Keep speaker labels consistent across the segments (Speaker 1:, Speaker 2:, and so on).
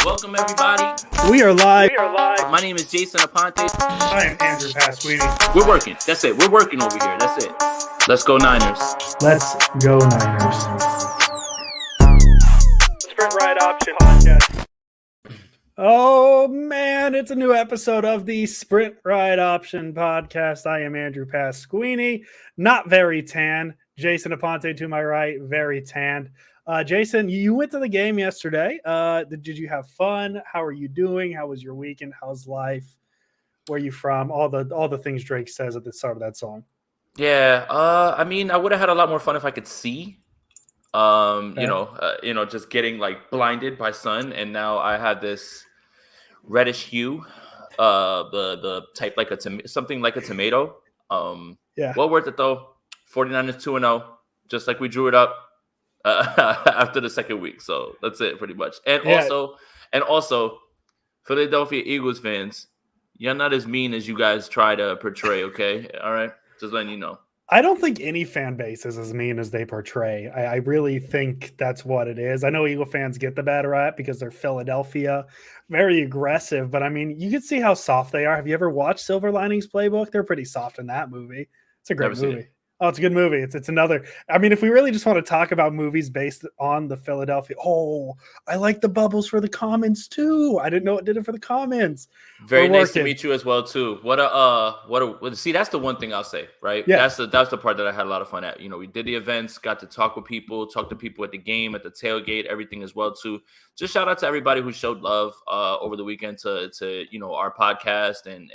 Speaker 1: Welcome, everybody.
Speaker 2: We are live.
Speaker 1: My name is Jason Aponte.
Speaker 2: I am Andrew Pasquini.
Speaker 1: We're working. That's it. We're working over here. That's it. Let's go Niners.
Speaker 2: Let's go Niners.
Speaker 3: Sprint Ride Option Podcast.
Speaker 2: Oh, man, it's a new episode of the Sprint Ride Option Podcast. I am Andrew Pasquini, not very tan. Jason Aponte to my right, very tanned. Jason, you went to the game yesterday. Did you have fun? How are you doing? How was your weekend? How's life? Where are you from? All the things Drake says at the start of that song.
Speaker 1: Yeah. I mean, I would have had a lot more fun if I could see. Just getting like blinded by sun, and now I have this reddish hue. The type like something like a tomato.
Speaker 2: Yeah.
Speaker 1: Well worth it though. 49ers 2-0, just like we drew it up after the second week. So that's it pretty much. And also, Philadelphia Eagles fans, you're not as mean as you guys try to portray, okay? All right? Just letting you know.
Speaker 2: I don't think any fan base is as mean as they portray. I really think that's what it is. I know Eagle fans get the bad rap because they're Philadelphia, very aggressive. But, I mean, you can see how soft they are. Have you ever watched Silver Linings Playbook? They're pretty soft in that movie. It's a great movie. Oh, it's a good movie. It's another. I mean, if we really just want to talk about movies based on the Philadelphia. Oh, I like the bubbles for the comments too. I didn't know it did it for the comments.
Speaker 1: Very nice to meet you as well too. See, that's the one thing I'll say, right?
Speaker 2: Yeah.
Speaker 1: That's the part that I had a lot of fun at. You know, we did the events, got to talk with people, talk to people at the game, at the tailgate, everything as well too. Just shout out to everybody who showed love over the weekend to our podcast and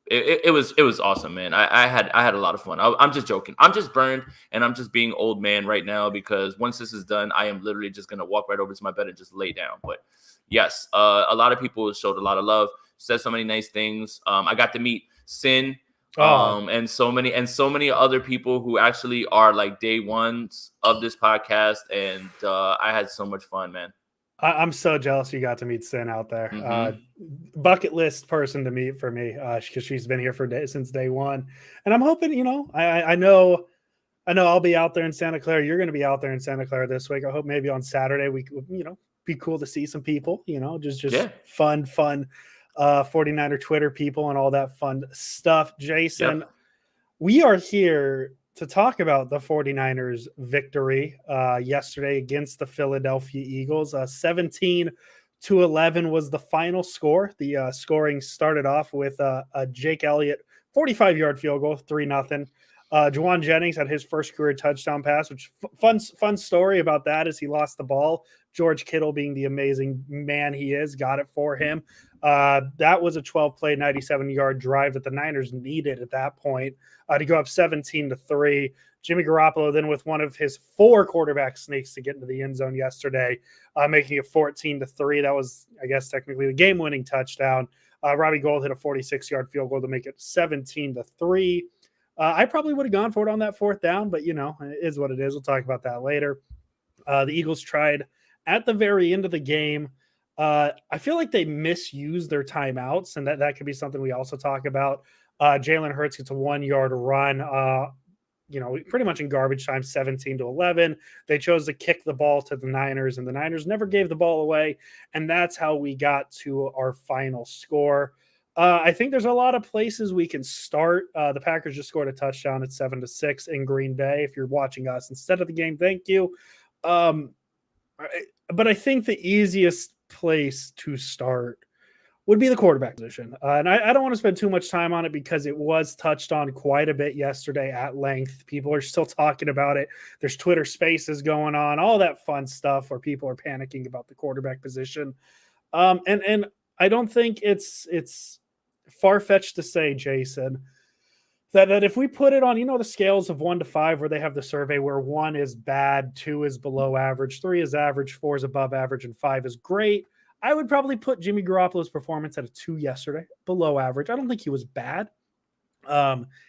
Speaker 1: It was awesome, man. I had a lot of fun. I'm just joking. I'm just burned, and I'm just being old man right now because once this is done, I am literally just gonna walk right over to my bed and just lay down. But yes, a lot of people showed a lot of love, said so many nice things. I got to meet Sin, and so many other people who actually are like day ones of this podcast, and I had so much fun, man.
Speaker 2: I'm so jealous you got to meet Sin out there.
Speaker 1: Mm-hmm.
Speaker 2: Bucket list person to meet for me because she's been here since day one. And I'm hoping, I know I'll be out there in Santa Clara. You're going to be out there in Santa Clara this week. I hope maybe on Saturday we could, be cool to see some people, just fun 49er Twitter people and all that fun stuff. Jason, We are here to talk about the 49ers victory yesterday against the Philadelphia Eagles. 17-11 was the final score. The scoring started off with a Jake Elliott 45-yard field goal, 3-0. Juwan Jennings had his first career touchdown pass, which fun story about that is he lost the ball. George Kittle, being the amazing man he is, got it for him. That was a 12-play, 97-yard drive that the Niners needed at that point to go up 17-3. Jimmy Garoppolo then with one of his 4 quarterback sneaks to get into the end zone yesterday, making it 14-3. That was, I guess, technically the game-winning touchdown. Robbie Gould hit a 46-yard field goal to make it 17-3. I probably would have gone for it on that 4th down, but, it is what it is. We'll talk about that later. The Eagles tried at the very end of the game. I feel like they misused their timeouts, and that could be something we also talk about. Jalen Hurts gets a 1-yard run, pretty much in garbage time, 17-11. They chose to kick the ball to the Niners, and the Niners never gave the ball away, and that's how we got to our final score. I think there's a lot of places we can start. The Packers just scored a touchdown at 7-6 in Green Bay. If you're watching us instead of the game, thank you. But I think the easiest place to start would be the quarterback position. And I don't want to spend too much time on it because it was touched on quite a bit yesterday at length. People are still talking about it. There's Twitter spaces going on, all that fun stuff where people are panicking about the quarterback position. And I don't think it's far-fetched to say, Jason, that if we put it on, the scales of 1 to 5 where they have the survey where 1 is bad, 2 is below average, 3 is average, 4 is above average, and 5 is great, I would probably put Jimmy Garoppolo's performance at a 2 yesterday, below average. I don't think he was bad.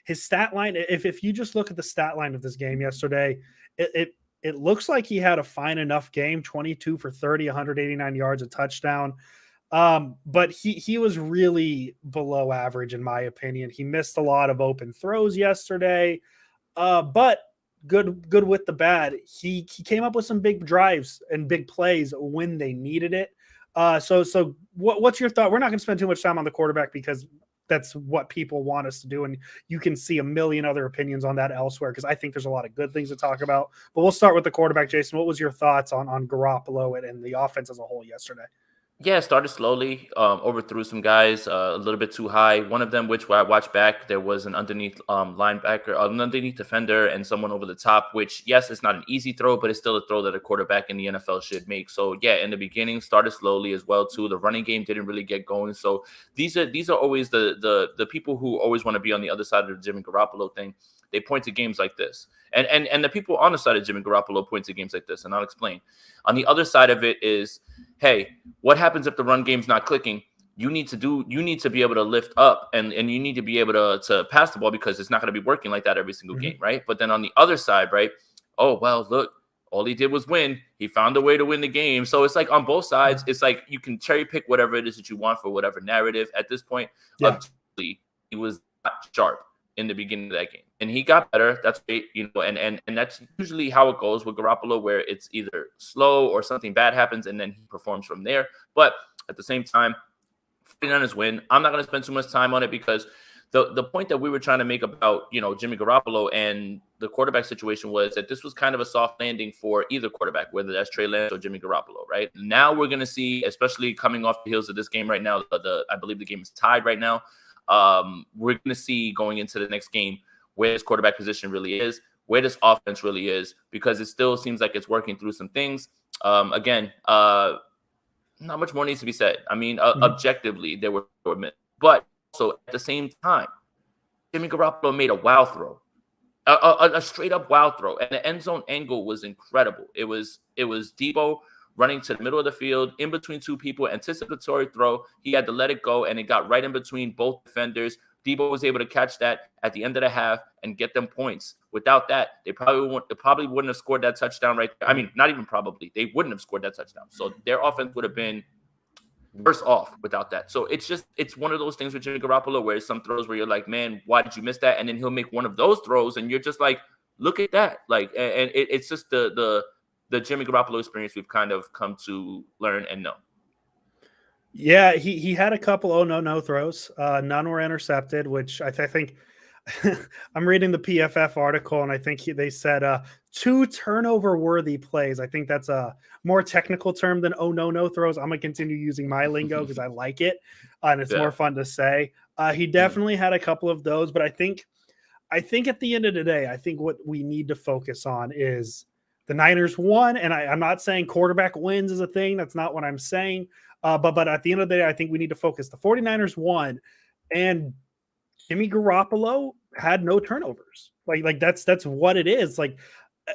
Speaker 2: His stat line, if you just look at the stat line of this game yesterday, it looks like he had a fine enough game, 22 for 30, 189 yards, a touchdown. But he was really below average, in my opinion. He missed a lot of open throws yesterday, but good with the bad. He came up with some big drives and big plays when they needed it. So what's your thought? We're not going to spend too much time on the quarterback because that's what people want us to do. And you can see a million other opinions on that elsewhere because I think there's a lot of good things to talk about. But we'll start with the quarterback. Jason, what was your thoughts on Garoppolo and the offense as a whole yesterday?
Speaker 1: Yeah, started slowly, overthrew some guys a little bit too high. One of them, which I watched back, there was an underneath linebacker, an underneath defender, and someone over the top. Which, yes, it's not an easy throw, but it's still a throw that a quarterback in the NFL should make. So, yeah, in the beginning, started slowly as well too. The running game didn't really get going. So these are always the people who always want to be on the other side of the Jimmy Garoppolo thing. They point to games like this, and the people on the side of Jimmy Garoppolo point to games like this, and I'll explain. On the other side of it is, hey, what happens if the run game's not clicking? You need to be able to lift up and you need to be able to pass the ball because it's not going to be working like that every single game, right? But then on the other side, right? Oh, well, look, all he did was win. He found a way to win the game. So it's like on both sides, it's like you can cherry pick whatever it is that you want for whatever narrative. At this point, he was not sharp in the beginning of that game. And he got better. That's great, and that's usually how it goes with Garoppolo, where it's either slow or something bad happens, and then he performs from there. But at the same time, 49ers win. I'm not going to spend too much time on it because the point that we were trying to make about, Jimmy Garoppolo and the quarterback situation was that this was kind of a soft landing for either quarterback, whether that's Trey Lance or Jimmy Garoppolo, right? Now we're going to see, especially coming off the heels of this game right now, I believe the game is tied right now. We're going to see going into the next game where this quarterback position really is, where this offense really is, because it still seems like it's working through some things. Again, not much more needs to be said. I mean, objectively, there were but also at the same time, Jimmy Garoppolo made a wow throw, a straight up wow throw, and the end zone angle was incredible. It was Debo running to the middle of the field, in between two people, anticipatory throw. He had to let it go, and it got right in between both defenders. Debo was able to catch that at the end of the half and get them points. Without that, they probably wouldn't have scored that touchdown right there. I mean, not even probably. They wouldn't have scored that touchdown. So their offense would have been worse off without that. So it's one of those things with Jimmy Garoppolo where some throws where you're like, man, why did you miss that? And then he'll make one of those throws, and you're just like, look at that. Like, and it's just the Jimmy Garoppolo experience we've kind of come to learn and know.
Speaker 2: Yeah, he had a couple no throws. None were intercepted, which I think I'm reading the PFF article, and I think they said 2 turnover-worthy plays. I think that's a more technical term than no throws. I'm going to continue using my lingo because I like it, and it's more fun to say. He definitely had a couple of those, but I think at the end of the day, I think what we need to focus on is the Niners won, and I'm not saying quarterback wins is a thing. That's not what I'm saying. But at the end of the day, I think we need to focus. The 49ers won, and Jimmy Garoppolo had no turnovers. Like that's what it is. Like,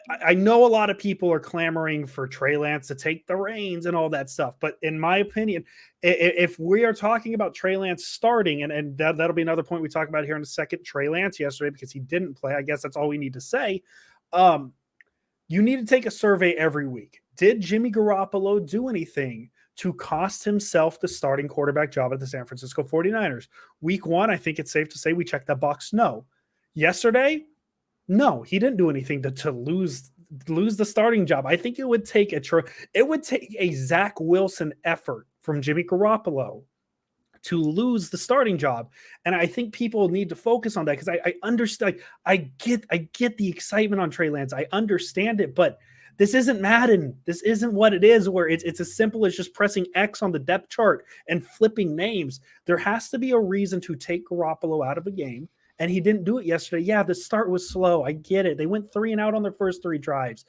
Speaker 2: I know a lot of people are clamoring for Trey Lance to take the reins and all that stuff. But in my opinion, if we are talking about Trey Lance starting, and that'll be another point we talk about here in a second, Trey Lance yesterday, because he didn't play. I guess that's all we need to say. You need to take a survey every week. Did Jimmy Garoppolo do anything to cost himself the starting quarterback job at the San Francisco 49ers? Week 1, I think it's safe to say we checked that box. No. Yesterday, no, he didn't do anything to lose the starting job. I think it would take a Zach Wilson effort from Jimmy Garoppolo to lose the starting job. And I think people need to focus on that because I understand. I get the excitement on Trey Lance. I understand it, but this isn't Madden. This isn't what it is, where it's as simple as just pressing X on the depth chart and flipping names. There has to be a reason to take Garoppolo out of a game, and he didn't do it yesterday. Yeah, the start was slow. I get it. They went 3 and out on their first 3 drives.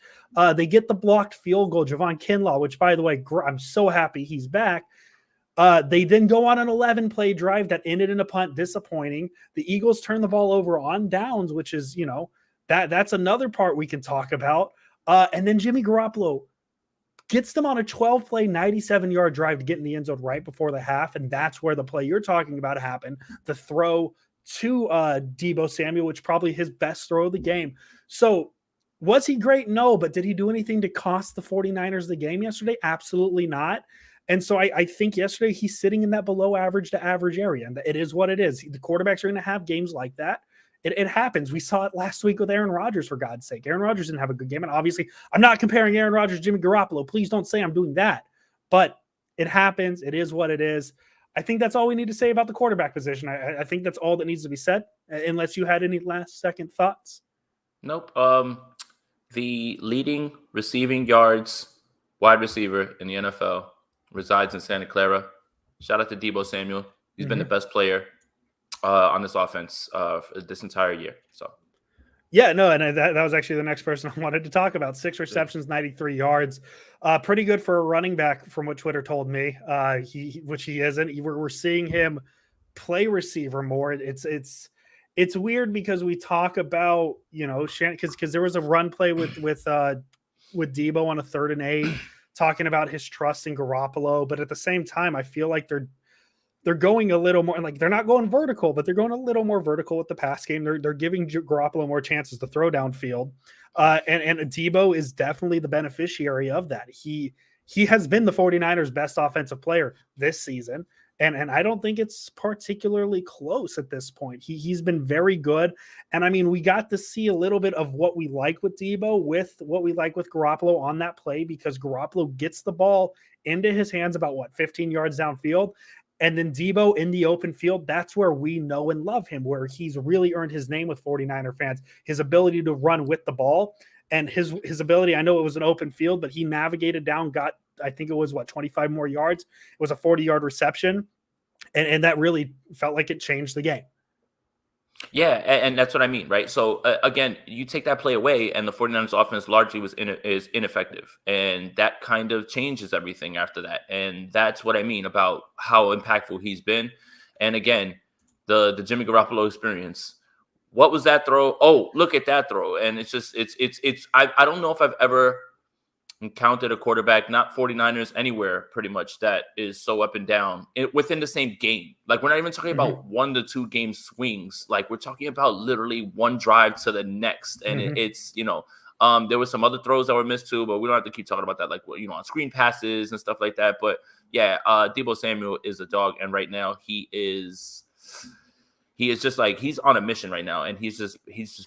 Speaker 2: They get the blocked field goal, Javon Kinlaw, which, by the way, I'm so happy he's back. They then go on an 11-play drive that ended in a punt, disappointing. The Eagles turn the ball over on downs, which is, that's another part we can talk about. And then Jimmy Garoppolo gets them on a 12-play, 97-yard drive to get in the end zone right before the half, and that's where the play you're talking about happened. The throw to Debo Samuel, which probably his best throw of the game. So was he great? No, but did he do anything to cost the 49ers the game yesterday? Absolutely not. And so I think yesterday he's sitting in that below average to average area, and it is what it is. The quarterbacks are going to have games like that. It happens. We saw it last week with Aaron Rodgers, for God's sake. Aaron Rodgers didn't have a good game. And obviously, I'm not comparing Aaron Rodgers to Jimmy Garoppolo. Please don't say I'm doing that. But It happens. It is what it is. I think that's all we need to say about the quarterback position. I think that's all that needs to be said, unless you had any last second thoughts.
Speaker 1: Nope. The leading receiving yards wide receiver in the NFL resides in Santa Clara. Shout out to Deebo Samuel. He's been the best player on this offense for this entire year. So,
Speaker 2: yeah, no, and that was actually the next person I wanted to talk about. 6 receptions, 93 yards. Pretty good for a running back, from what Twitter told me. Which he isn't. We're seeing him play receiver more. It's weird because we talk about, because there was a run play with Deebo on a 3rd and 8, talking about his trust in Garoppolo, but at the same time, I feel like they're going a little more, like, they're not going vertical, but they're going a little more vertical with the pass game. They're giving Garoppolo more chances to throw downfield. And Deebo is definitely the beneficiary of that. He has been the 49ers' best offensive player this season. And I don't think it's particularly close at this point. He's been very good. And I mean, we got to see a little bit of what we like with Deebo with what we like with Garoppolo on that play, because Garoppolo gets the ball into his hands about 15 yards downfield. And then Deebo in the open field, that's where we know and love him, where he's really earned his name with 49er fans, his ability to run with the ball and his ability. I know it was an open field, but he navigated down, got, I think it was 25 more yards. It was a 40-yard reception. And that really felt like it changed the game.
Speaker 1: Yeah, and that's what I mean, right? So, again, you take that play away, and the 49ers offense largely is ineffective. And that kind of changes everything after that. And that's what I mean about how impactful he's been. And again, the Jimmy Garoppolo experience. What was that throw? Oh, look at that throw. And it's just, I don't know if I've ever encountered a quarterback, not 49ers, anywhere pretty much, that is so up and down within the same game. Like, we're not even talking about 1 to 2 game swings. Like, we're talking about literally one drive to the next. And it's, there were some other throws that were missed too, but we don't have to keep talking about that, like, on screen passes and stuff like that. But yeah, Deebo Samuel is a dog. And right now he is just like, he's on a mission right now. And he's just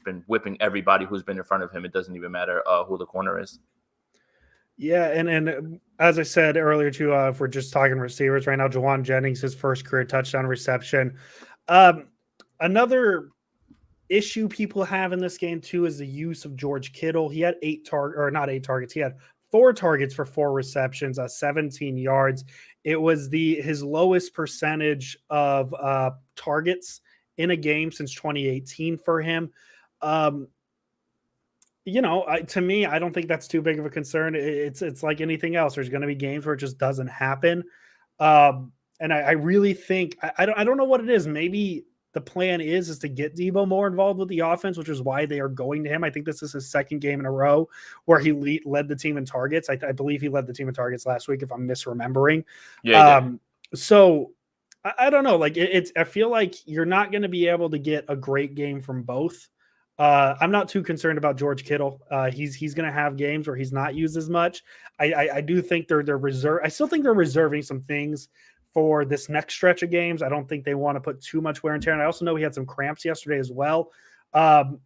Speaker 1: been whipping everybody who's been in front of him. It doesn't even matter who the corner is.
Speaker 2: Yeah, and as I said earlier too, if we're just talking receivers right now, Juwan Jennings, his first career touchdown reception. Another issue people have in this game too is the use of George Kittle. He had not 8 targets. He had 4 targets for 4 receptions, 17 yards. It was his lowest percentage of targets in a game since 2018 for him. To me, I don't think that's too big of a concern. It's like anything else. There's going to be games where it just doesn't happen. And I really think, I don't know what it is. Maybe the plan is to get Deebo more involved with the offense, which is why they are going to him. I think this is his 2nd game in a row where he led the team in targets. I believe he led the team in targets last week, if I'm misremembering. Yeah. So I don't know. Like, I feel like you're not going to be able to get a great game from both. I'm not too concerned about George Kittle. He's going to have games where he's not used as much. I do think they're reserved. I still think they're reserving some things for this next stretch of games. I don't think they want to put too much wear and tear. And I also know he had some cramps yesterday as well.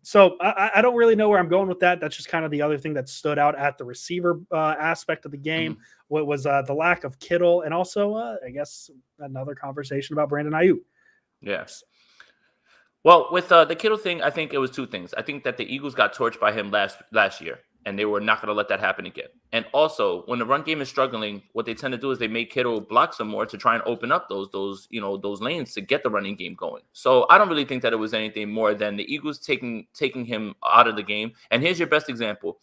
Speaker 2: So I don't really know where I'm going with that. That's just kind of the other thing that stood out at the receiver aspect of the game. What was the lack of Kittle, and also I guess another conversation about Brandon Aiyuk.
Speaker 1: Yes. Well, with the Kittle thing, I think it was 2 things. I think that the Eagles got torched by him last year, and they were not going to let that happen again. And also, when the run game is struggling, what they tend to do is they make Kittle block some more to try and open up those lanes to get the running game going. So I don't really think that it was anything more than the Eagles taking him out of the game. And here's your best example.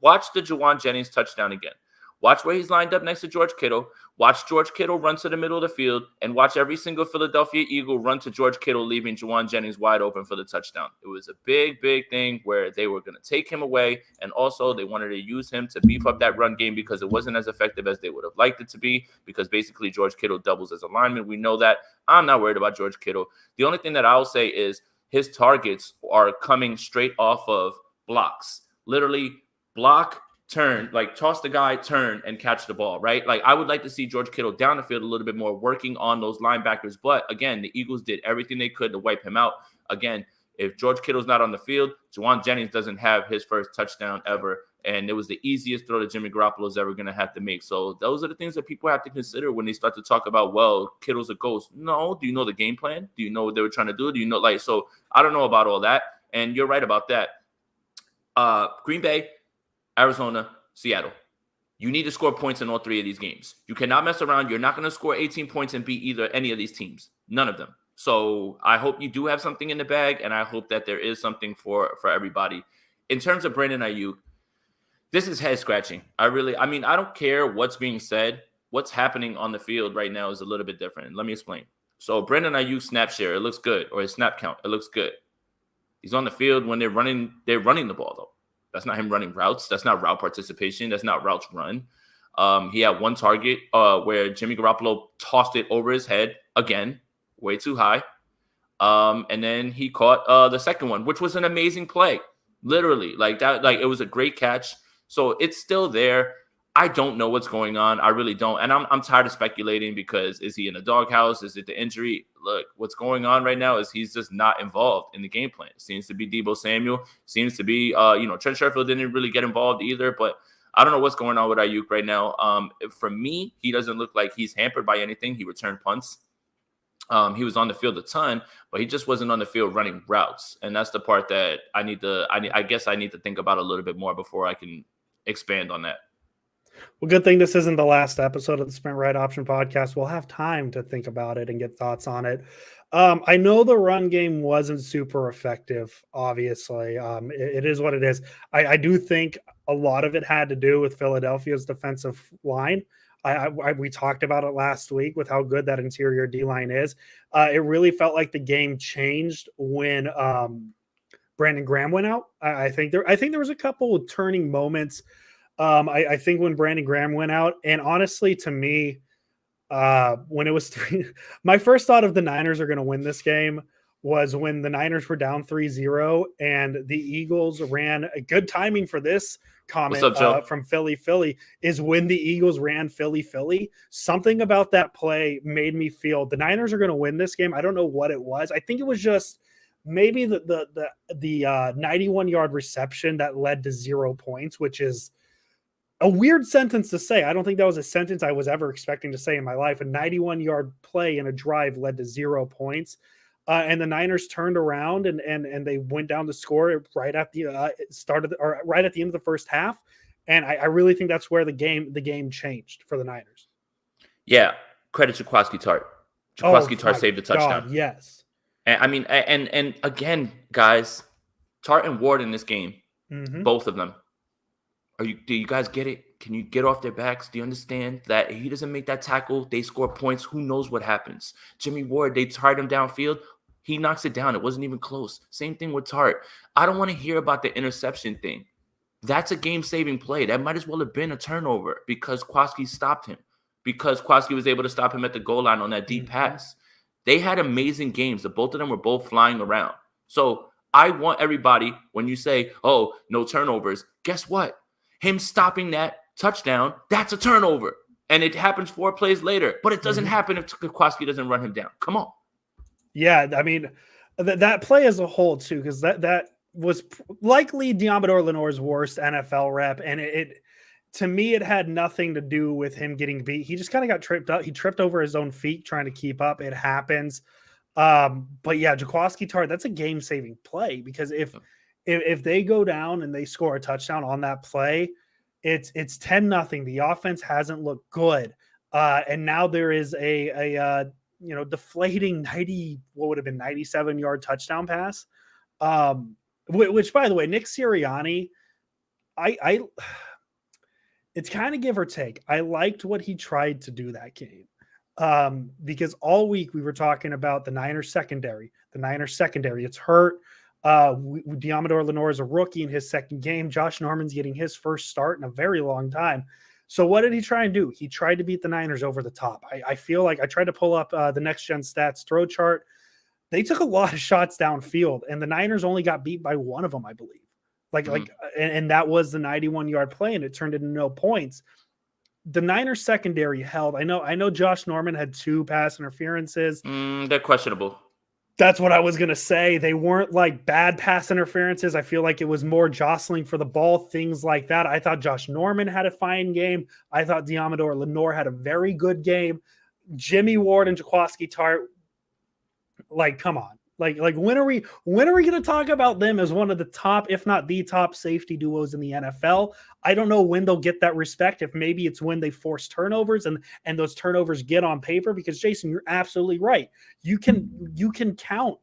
Speaker 1: Watch the Juwan Jennings touchdown again. Watch where he's lined up next to George Kittle. Watch George Kittle run to the middle of the field, and watch every single Philadelphia Eagle run to George Kittle, leaving Juwan Jennings wide open for the touchdown. It was a big, big thing where they were going to take him away, and also they wanted to use him to beef up that run game because it wasn't as effective as they would have liked it to be, because basically George Kittle doubles as a lineman. We know that. I'm not worried about George Kittle. The only thing that I'll say is his targets are coming straight off of blocks. Literally block, turn, like toss the guy, turn, and catch the ball, right? Like, I would like to see George Kittle down the field a little bit more, working on those linebackers. But again, the Eagles did everything they could to wipe him out. Again, If George Kittle's not on the field, Juwan Jennings doesn't have his first touchdown ever. And it was the easiest throw that Jimmy Garoppolo is ever going to have to make. So those are the things that people have to consider when they start to talk about, well, Kittle's a ghost. No. Do you know the game plan? Do you know what they were trying to do? Do you know, like, so I don't know about all that. And you're right about that. Green Bay, Arizona, Seattle. You need to score points in all three of these games. You cannot mess around. You're not going to score 18 points and beat any of these teams. None of them. So I hope you do have something in the bag, and I hope that there is something for everybody. In terms of Brandon Aiyuk, this is head scratching. I don't care what's being said. What's happening on the field right now is a little bit different. Let me explain. So Brandon Aiyuk snap share, it looks good, or his snap count, it looks good. He's on the field when they're running the ball, though. That's not him running routes. That's not route participation. That's not routes run. He had one target where Jimmy Garoppolo tossed it over his head again, way too high. And then he caught the second one, which was an amazing play. Literally, like that, like it was a great catch. So it's still there. I don't know what's going on. I really don't. And I'm tired of speculating because is he in a doghouse? Is it the injury? Look, what's going on right now is he's just not involved in the game plan. It seems to be Deebo Samuel. Seems to be, Trent Sherfield didn't really get involved either. But I don't know what's going on with Aiyuk right now. For me, he doesn't look like he's hampered by anything. He returned punts. He was on the field a ton, but he just wasn't on the field running routes. And that's the part that I guess I need to think about a little bit more before I can expand on that.
Speaker 2: Well, good thing this isn't the last episode of the Sprint Right Option podcast. We'll have time to think about it and get thoughts on it. I know the run game wasn't super effective, obviously. It is what it is. I do think a lot of it had to do with Philadelphia's defensive line. We talked about it last week with how good that interior D-line is. It really felt like the game changed when Brandon Graham went out. I think there was a couple of turning moments. I think when Brandon Graham went out, and honestly, to me, when it was my first thought of the Niners are going to win this game was when the Niners were down 3-0 and the Eagles ran a good timing for this comment from Philly is when the Eagles ran Philly. Something about that play made me feel the Niners are going to win this game. I don't know what it was. I think it was just maybe the 91-yard reception that led to 0 points, which is a weird sentence to say. I don't think that was a sentence I was ever expecting to say in my life. A 91-yard play in a drive led to 0 points. And the Niners turned around and they went down to score right at the right at the end of the first half. And I really think that's where the game changed for the Niners.
Speaker 1: Yeah. Credit to Jaquiski Tartt. Tartt saved the touchdown.
Speaker 2: God, yes.
Speaker 1: And and again, guys, Tartt and Ward in this game, both of them. Do you guys get it? Can you get off their backs? Do you understand that he doesn't make that tackle? They score points. Who knows what happens? Jimmy Ward, they tied him downfield. He knocks it down. It wasn't even close. Same thing with Tartt. I don't want to hear about the interception thing. That's a game-saving play. That might as well have been a turnover because Jaquiski stopped him. Because Jaquiski was able to stop him at the goal line on that deep pass. They had amazing games. Both of them were both flying around. So I want everybody, when you say, oh, no turnovers, guess what? Him stopping that touchdown, that's a turnover. And it happens 4 plays later. But it doesn't happen if Jaquiski doesn't run him down. Come on.
Speaker 2: Yeah, I mean, that play as a whole, too, because that was likely Diamador Lenoir's worst NFL rep. And it to me, it had nothing to do with him getting beat. He just kind of got tripped up. He tripped over his own feet trying to keep up. It happens. But yeah, Jaquiski Tartt, that's a game-saving play because if they go down and they score a touchdown on that play, it's 10-0. The offense hasn't looked good. And now there is a deflating 97-yard touchdown pass. Which by the way, Nick Sirianni, it's kind of give or take. I liked what he tried to do that game. Because all week we were talking about the Niners secondary. It's hurt. Diamador Lenoir is a rookie in his second game. Josh Norman's getting his first start in a very long time. So what did he try and do? He tried to beat the Niners over the top. I feel like I tried to pull up the next gen stats throw chart. They took a lot of shots downfield, and the Niners only got beat by one of them, I believe. And that was the 91-yard play, and it turned into no points. The Niners secondary held. I know Josh Norman had 2 pass interferences.
Speaker 1: They're questionable.
Speaker 2: That's what I was going to say. They weren't like bad pass interferences. I feel like it was more jostling for the ball, things like that. I thought Josh Norman had a fine game. I thought Diamador Lenore had a very good game. Jimmy Ward and Jaquaski Tart, like, come on. Like when are we going to talk about them as one of the top, if not the top safety duos in the NFL? I don't know when they'll get that respect. If maybe it's when they force turnovers and those turnovers get on paper, because Jason, you're absolutely right. You can count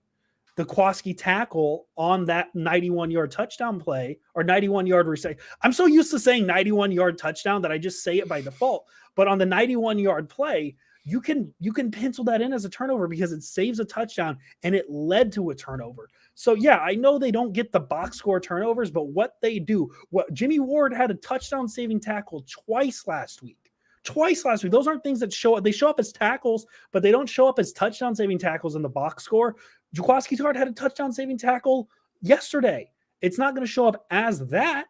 Speaker 2: the Kwaski tackle on that 91-yard touchdown play or 91-yard reception. I'm so used to saying 91-yard touchdown that I just say it by default. But on the 91-yard play, you can pencil that in as a turnover because it saves a touchdown and it led to a turnover. So yeah, I know they don't get the box score turnovers, but what they do, what Jimmy Ward had a touchdown saving tackle twice last week. Those aren't things that show up. They show up as tackles, but they don't show up as touchdown saving tackles in the box score. Jaquaski Tart had a touchdown saving tackle yesterday. It's not going to show up as that.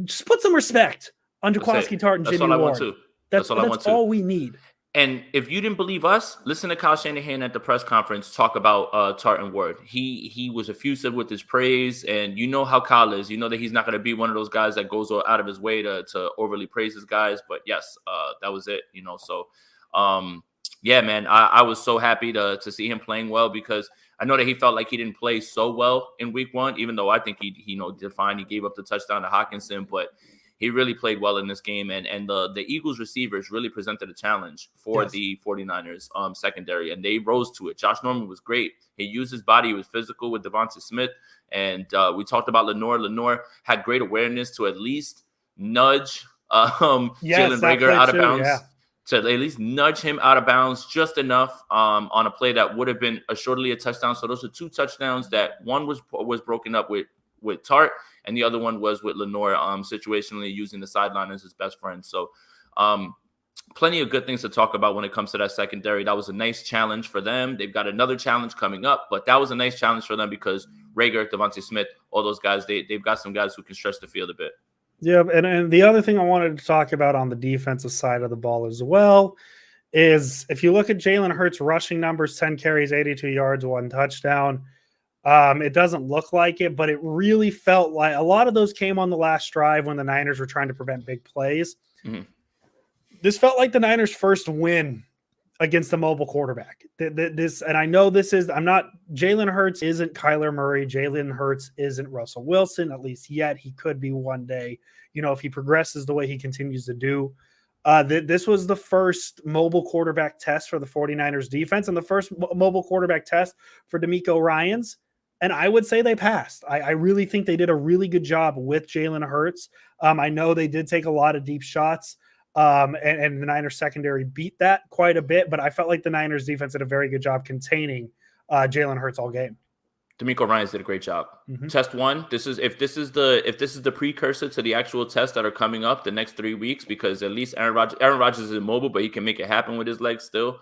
Speaker 2: Just put some respect on Jaquaski Tart and
Speaker 1: That's
Speaker 2: Jimmy
Speaker 1: all I
Speaker 2: Ward.
Speaker 1: want to.
Speaker 2: That's all we need.
Speaker 1: And if you didn't believe us, listen to Kyle Shanahan at the press conference talk about Tart and Ward. He was effusive with his praise, and you know how Kyle is. You know that he's not going to be one of those guys that goes out of his way to overly praise his guys. But yes, that was it. You know, so yeah, man, I was so happy to see him playing well, because I know that he felt like he didn't play so well in week one, even though I think he did fine. He gave up the touchdown to Hawkinson, but he really played well in this game, and the Eagles receivers really presented a challenge for the 49ers secondary, and they rose to it. Josh Norman was great. He used his body. He was physical with Devonta Smith, and we talked about Lenore. Lenore had great awareness to at least nudge Jalen Reagor out of bounds. Yeah. To at least nudge him out of bounds just enough on a play that would have been assuredly a touchdown. So those are two touchdowns that one was broken up with Tart, and the other one was with Lenore, situationally using the sideline as his best friend. So plenty of good things to talk about when it comes to that secondary. That was a nice challenge for them. They've got another challenge coming up, but that was a nice challenge for them because Reagor, Devonta Smith, all those guys, they've got some guys who can stretch the field a bit.
Speaker 2: Yeah, and the other thing I wanted to talk about on the defensive side of the ball as well is if you look at Jalen Hurts' rushing numbers, 10 carries, 82 yards, 1 touchdown. It doesn't look like it, but it really felt like a lot of those came on the last drive when the Niners were trying to prevent big plays. Mm-hmm. This felt like the Niners' first win against the mobile quarterback. And I know Jalen Hurts isn't Kyler Murray. Jalen Hurts isn't Russell Wilson, at least yet. He could be one day, if he progresses the way he continues to do. This was the first mobile quarterback test for the 49ers defense and the first mobile quarterback test for DeMeco Ryans. And I would say they passed. I really think they did a really good job with Jalen Hurts. I know they did take a lot of deep shots. And the Niners secondary beat that quite a bit, but I felt like the Niners defense did a very good job containing Jalen Hurts all game.
Speaker 1: DeMeco Ryans did a great job. Mm-hmm. Test one. If this is the precursor to the actual tests that are coming up the next 3 weeks, because at least Aaron Rodgers is immobile, but he can make it happen with his legs still.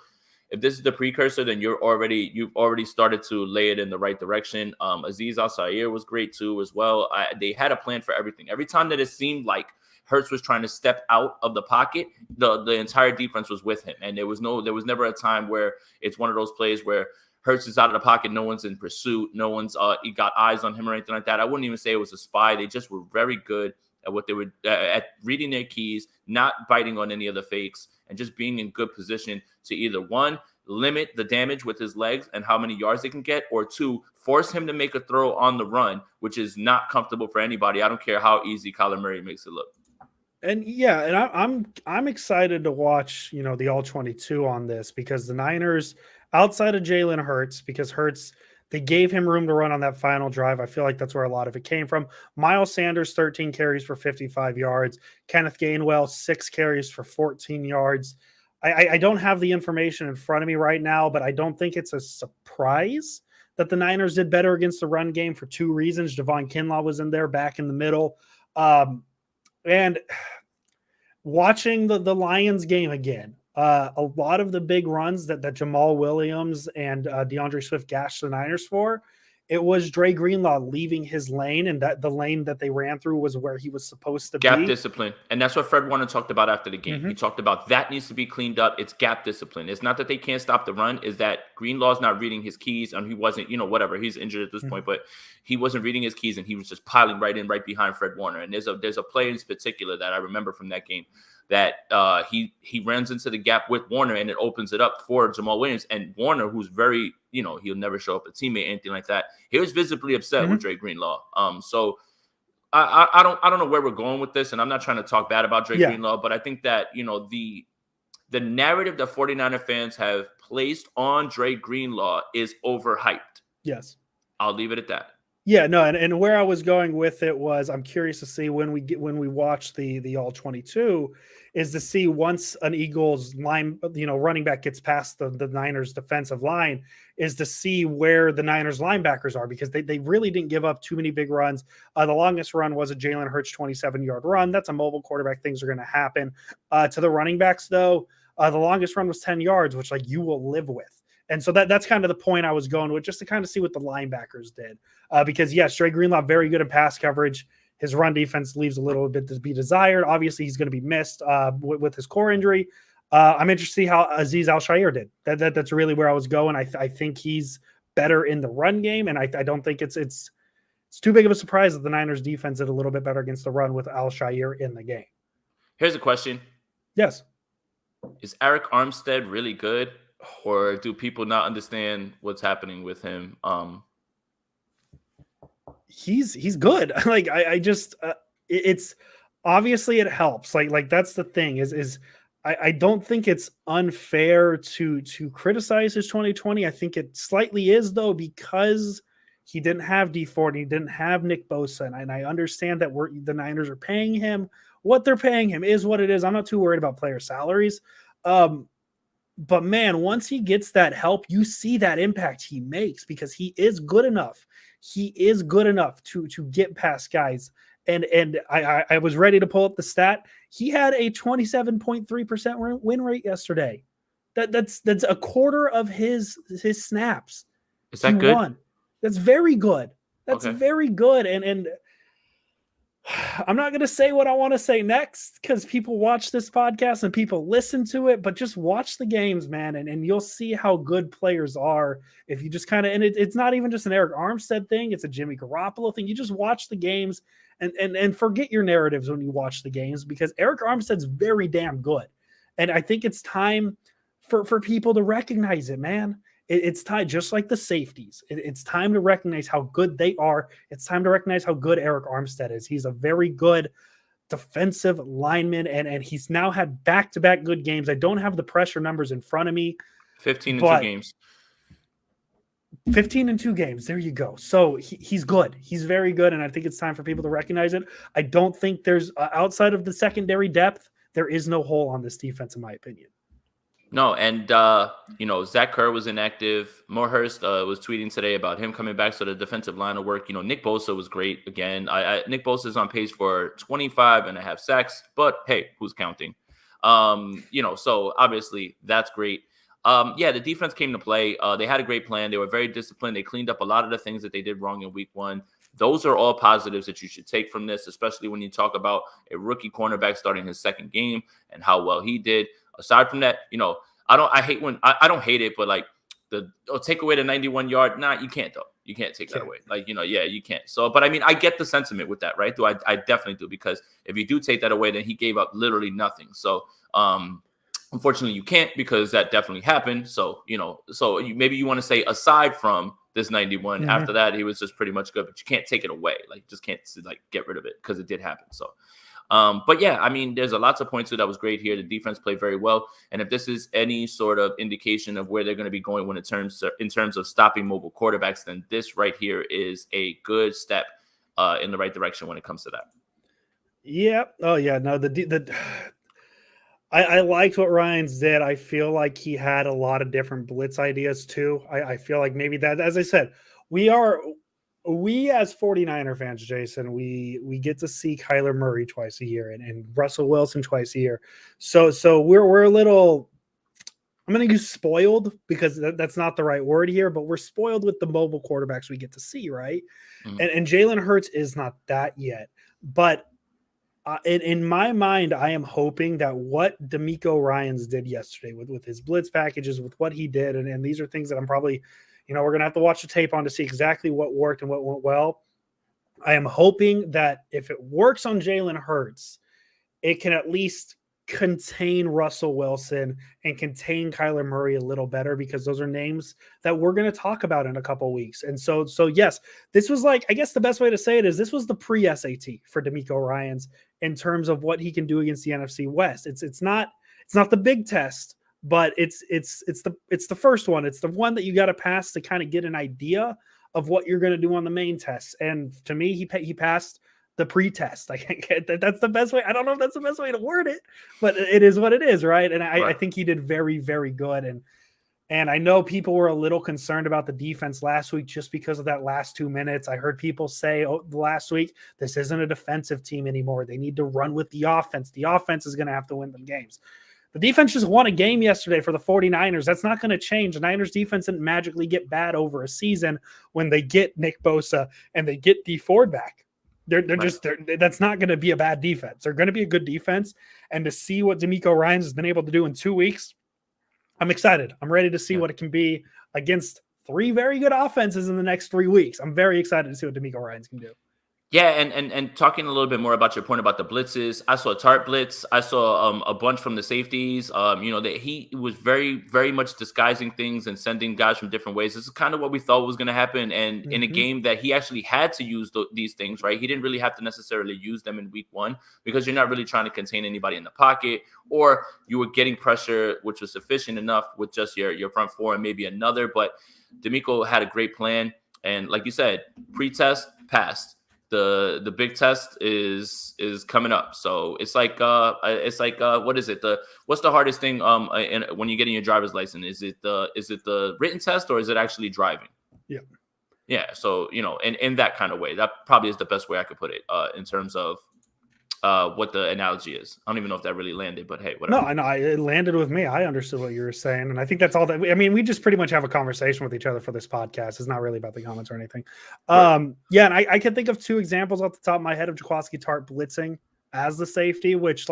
Speaker 1: If this is the precursor, then you've already started to lay it in the right direction. Azeez Al-Sair was great too as well. They had a plan for everything. Every time that it seemed like Hurts was trying to step out of the pocket, the entire defense was with him. And there was never a time where it's one of those plays where Hurts is out of the pocket, no one's in pursuit, no one's he got eyes on him or anything like that. I wouldn't even say it was a spy. They just were very good at what they were at reading their keys, not biting on any of the fakes, and just being in good position to either one, limit the damage with his legs and how many yards they can get, or two, force him to make a throw on the run, which is not comfortable for anybody. I don't care how easy Kyler Murray makes it look.
Speaker 2: And yeah, and I'm excited to watch, the all 22 on this, because the Niners, outside of Jalen Hurts, because Hurts, they gave him room to run on that final drive. I feel like that's where a lot of it came from. Miles Sanders, 13 carries for 55 yards. Kenneth Gainwell, 6 carries for 14 yards. I don't have the information in front of me right now, but I don't think it's a surprise that the Niners did better against the run game for 2 reasons. Javon Kinlaw was in there back in the middle. And watching the Lions game again, a lot of the big runs that Jamal Williams and DeAndre Swift gashed the Niners for, it was Dre Greenlaw leaving his lane, and that the lane that they ran through was where he was supposed to
Speaker 1: Gap
Speaker 2: be.
Speaker 1: discipline. And that's what Fred Warner talked about after the game.
Speaker 2: Mm-hmm.
Speaker 1: He talked about that needs to be cleaned up. It's gap discipline. It's not that they can't stop the run, is that Greenlaw's not reading his keys, and he wasn't, whatever. He's injured at this point, but he wasn't reading his keys, and he was just piling right behind Fred Warner. And there's a play in particular that I remember from that game that he runs into the gap with Warner, and it opens it up for Jamal Williams. And Warner, who's very, he'll never show up a teammate, anything like that. He was visibly upset with Dre Greenlaw. So I don't know where we're going with this, and I'm not trying to talk bad about Dre Greenlaw, but I think that, the narrative that 49er fans have placed on Dre Greenlaw is overhyped.
Speaker 2: Yes.
Speaker 1: I'll leave it at that.
Speaker 2: Yeah, no, and where I was going with it was I'm curious to see when we watch the all 22 is to see once an Eagles line, running back gets past the Niners defensive line, is to see where the Niners linebackers are, because they really didn't give up too many big runs. The longest run was a Jalen Hurts 27-yard run. That's a mobile quarterback. Things are going to happen. To the running backs, though, the longest run was 10 yards, which you will live with. And so that's kind of the point I was going with, just to kind of see what the linebackers did. Because, yes, Dre Greenlaw, very good at pass coverage. His run defense leaves a little bit to be desired. Obviously, he's going to be missed with his core injury. I'm interested to see how Azeez Al-Shaair did. That's really where I was going. I think he's better in the run game, and I don't think it's too big of a surprise that the Niners defense did a little bit better against the run with Al-Shaair in the game.
Speaker 1: Here's a question.
Speaker 2: Yes.
Speaker 1: Is Arik Armstead really good? Or do people not understand what's happening with him?
Speaker 2: He's good. I just it's obviously it helps. Like that's the thing is I don't think it's unfair to criticize his 2020. I think it slightly is, though, because he didn't have D Ford, he didn't have Nick Bosa, and I understand that the Niners are paying him. What they're paying him is what it is. I'm not too worried about player salaries. But man, once he gets that help, you see that impact he makes, because he is good enough. He is good enough to get past guys. And I was ready to pull up the stat. He had a 27.3% win rate yesterday. That's a quarter of his snaps.
Speaker 1: Is that good?
Speaker 2: Won. That's very good. That's
Speaker 1: okay.
Speaker 2: Very good. And I'm not going to say what I want to say next, because people watch this podcast and people listen to it, but just watch the games, man. And you'll see how good players are. If you just kind of, and it's not even just an Arik Armstead thing. It's a Jimmy Garoppolo thing. You just watch the games and forget your narratives when you watch the games, because Arik Armstead's very damn good. And I think it's time for people to recognize it, man. It's time, just like the safeties. It's time to recognize how good they are. It's time to recognize how good Arik Armstead is. He's a very good defensive lineman, and he's now had back-to-back good games. I don't have the pressure numbers in front of me.
Speaker 1: 15 in 2 games.
Speaker 2: 15 in 2 games. There you go. So he's good. He's very good, and I think it's time for people to recognize it. I don't think there's, outside of the secondary depth, there is no hole on this defense, in my opinion.
Speaker 1: No, and, Zach Kerr was inactive. Moorhurst was tweeting today about him coming back, so the defensive line will work. Nick Bosa was great again. Nick Bosa is on pace for 25.5 sacks, but hey, who's counting? So obviously that's great. The defense came to play. They had a great plan. They were very disciplined. They cleaned up a lot of the things that they did wrong in week 1. Those are all positives that you should take from this, especially when you talk about a rookie cornerback starting his second game and how well he did. Aside from that, I don't hate it, but take away the 91-yard. Nah, you can't though. You can't take that away. You can't. So, but I mean, I get the sentiment with that, right? I definitely do, because if you do take that away, then he gave up literally nothing. So, unfortunately, you can't, because that definitely happened. So, maybe you want to say aside from this 91, after that, he was just pretty much good, but you can't take it away. You just can't get rid of it, because it did happen. So. But yeah, I mean, there's a lots of points that was great here. The defense played very well. And if this is any sort of indication of where they're going to be going in terms of stopping mobile quarterbacks, then this right here is a good step in the right direction when it comes to that. Yeah.
Speaker 2: Oh yeah. No, I liked what Ryans did. I feel like he had a lot of different blitz ideas too. I feel like maybe that, as I said, we as 49er fans, Jason, we get to see Kyler Murray twice a year and Russell Wilson twice a year. So we're a little I'm going to use spoiled because that's not the right word here, but we're spoiled with the mobile quarterbacks we get to see, right? And Jalen Hurts is not that yet. But in my mind, I am hoping that what DeMeco Ryans did yesterday with his blitz packages, with what he did, and these are things that I'm probably, we're going to have to watch the tape on to see exactly what worked and what went well. I am hoping that if it works on Jalen Hurts, it can at least contain Russell Wilson and contain Kyler Murray a little better, because those are names that we're going to talk about in a couple weeks. And so yes, this was like, I guess the best way to say it is this was the pre-SAT for DeMeco Ryans in terms of what he can do against the NFC West. It's not the big test, but it's the first one. It's the one that you got to pass to kind of get an idea of what you're going to do on the main test. And to me, he passed the pre-test. I can't get that. That's the best way. I don't know if that's the best way to word it, but it is what it is, right? And I think he did very, very good. And I know people were a little concerned about the defense last week just because of that last 2 minutes. I heard people say last week, this isn't a defensive team anymore. They need to run with the offense. The offense is going to have to win them games. The defense just won a game yesterday for the 49ers. That's not going to change. The Niners defense didn't magically get bad over a season when they get Nick Bosa and they get Dee Ford back. That's not going to be a bad defense. They're going to be a good defense. And to see what DeMeco Ryans has been able to do in 2 weeks, I'm excited. I'm ready to see what it can be against 3 very good offenses in the next 3 weeks. I'm very excited to see what DeMeco Ryans can do.
Speaker 1: Yeah, and talking a little bit more about your point about the blitzes, I saw a Tart blitz. I saw a bunch from the safeties. That he was very, very much disguising things and sending guys from different ways. This is kind of what we thought was going to happen. And in a game that he actually had to use these things, right? He didn't really have to necessarily use them in week 1 because you're not really trying to contain anybody in the pocket, or you were getting pressure, which was sufficient enough with just your front 4 and maybe another. But DeMeco had a great plan. And like you said, pre-test passed. The big test is coming up. So it's like what is it? What's the hardest thing when you get in your driver's license? Is it the written test, or is it actually driving? Yeah. So in that kind of way, that probably is the best way I could put it in terms of what the analogy is. I don't even know if that really landed, but hey, whatever.
Speaker 2: No, I know it landed with me. I understood what you were saying, and I think that's all that. We just pretty much have a conversation with each other for this podcast. It's not really about the comments or anything. Right. Yeah, and I can think of 2 examples off the top of my head of Jaquiski Tartt blitzing as the safety, which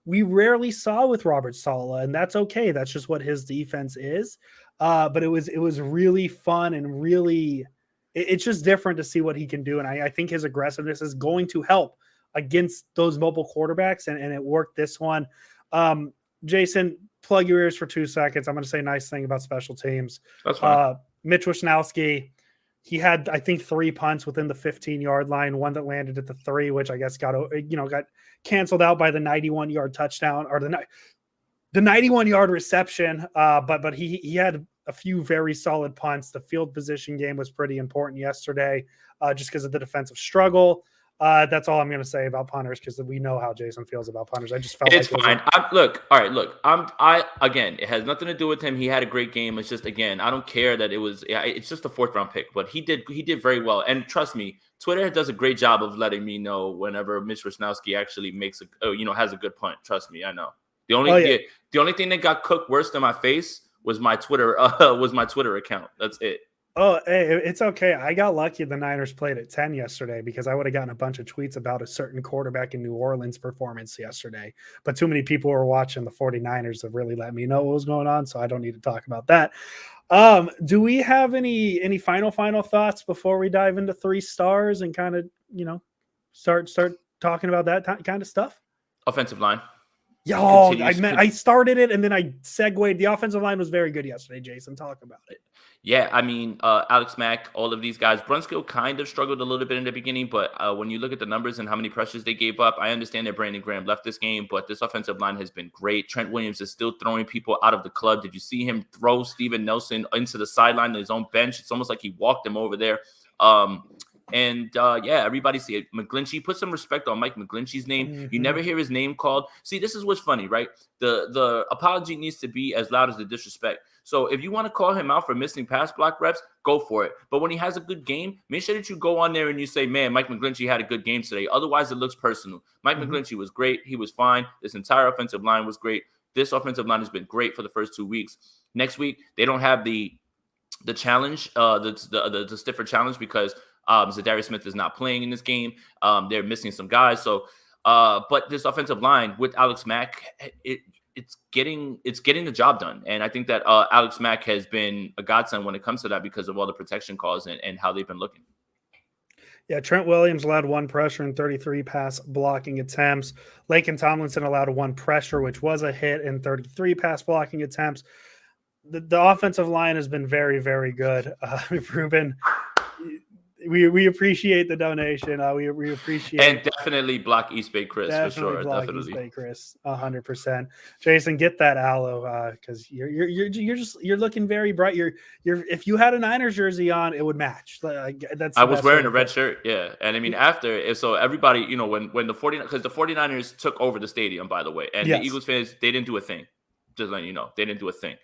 Speaker 2: we rarely saw with Robert Saleh, and that's okay. That's just what his defense is. But it was really fun and really, it's just different to see what he can do, and I think his aggressiveness is going to help against those mobile quarterbacks, and it worked this one. Jason, plug your ears for 2 seconds. I'm going to say a nice thing about special teams.
Speaker 1: That's fine.
Speaker 2: Mitch Wisnowski, he had, I think, 3 punts within the 15-yard line, one that landed at the 3, which I guess got canceled out by the 91-yard touchdown, or the 91-yard reception. But he had a few very solid punts. The field position game was pretty important yesterday, just because of the defensive struggle. That's all I'm going to say about punters, because we know how Jason feels about punters. I just felt
Speaker 1: it's fine. Again, it has nothing to do with him. He had a great game. It's just, again, I don't care that it's just a 4th round pick, but he did very well. And trust me, Twitter does a great job of letting me know whenever Mitch Wisnowski actually has a good punt. Trust me, I know. The only thing that got cooked worse than my face was my Twitter account. That's it.
Speaker 2: Oh, hey, it's okay. I got lucky the Niners played at 10 yesterday, because I would have gotten a bunch of tweets about a certain quarterback in New Orleans performance yesterday. But too many people were watching the 49ers have really let me know what was going on, so I don't need to talk about that. Do we have any final thoughts before we dive into 3 stars and kind of, start talking about that kind of stuff?
Speaker 1: Offensive line.
Speaker 2: I started it and then I segued. The offensive line was very good yesterday, Jason. Talk about it.
Speaker 1: Yeah, Alex Mack, all of these guys. Brunskill kind of struggled a little bit in the beginning, but when you look at the numbers and how many pressures they gave up, I understand that Brandon Graham left this game, but this offensive line has been great. Trent Williams is still throwing people out of the club. Did you see him throw Steven Nelson into the sideline on his own bench? It's almost like he walked him over there. Everybody see it. McGlinchey, put some respect on Mike McGlinchey's name. Mm-hmm. You never hear his name called. See, this is what's funny, right? The apology needs to be as loud as the disrespect. So if you want to call him out for missing pass block reps, go for it. But when he has a good game, make sure that you go on there and you say, man, Mike McGlinchey had a good game today. Otherwise, it looks personal. Mike McGlinchey was great. He was fine. This entire offensive line was great. this offensive line has been great for the first 2 weeks. Next week, they don't have the challenge, the stiffer challenge because Zadarius Smith is not playing in this game. They're missing some guys. So, but this offensive line with Alex Mack, it's getting the job done. And I think that Alex Mack has been a godsend when it comes to that because of all the protection calls and how they've been looking.
Speaker 2: Yeah, Trent Williams allowed 1 pressure and 33 pass blocking attempts. Laken Tomlinson allowed 1 pressure, which was a hit, and 33 pass blocking attempts. The offensive line has been very, very good. Ruben, we appreciate the donation. We appreciate
Speaker 1: and definitely block East Bay Chris for sure. Definitely
Speaker 2: East Bay Chris, 100%. Jason, get that aloe because you're looking very bright. You're if you had a Niners jersey on, it would match.
Speaker 1: I was wearing a red shirt, yeah. And I mean after, so everybody, when the 49ers, because the 49ers took over the stadium, by the way, and the Eagles fans, they didn't do a thing. Just letting you know, they didn't do a thing.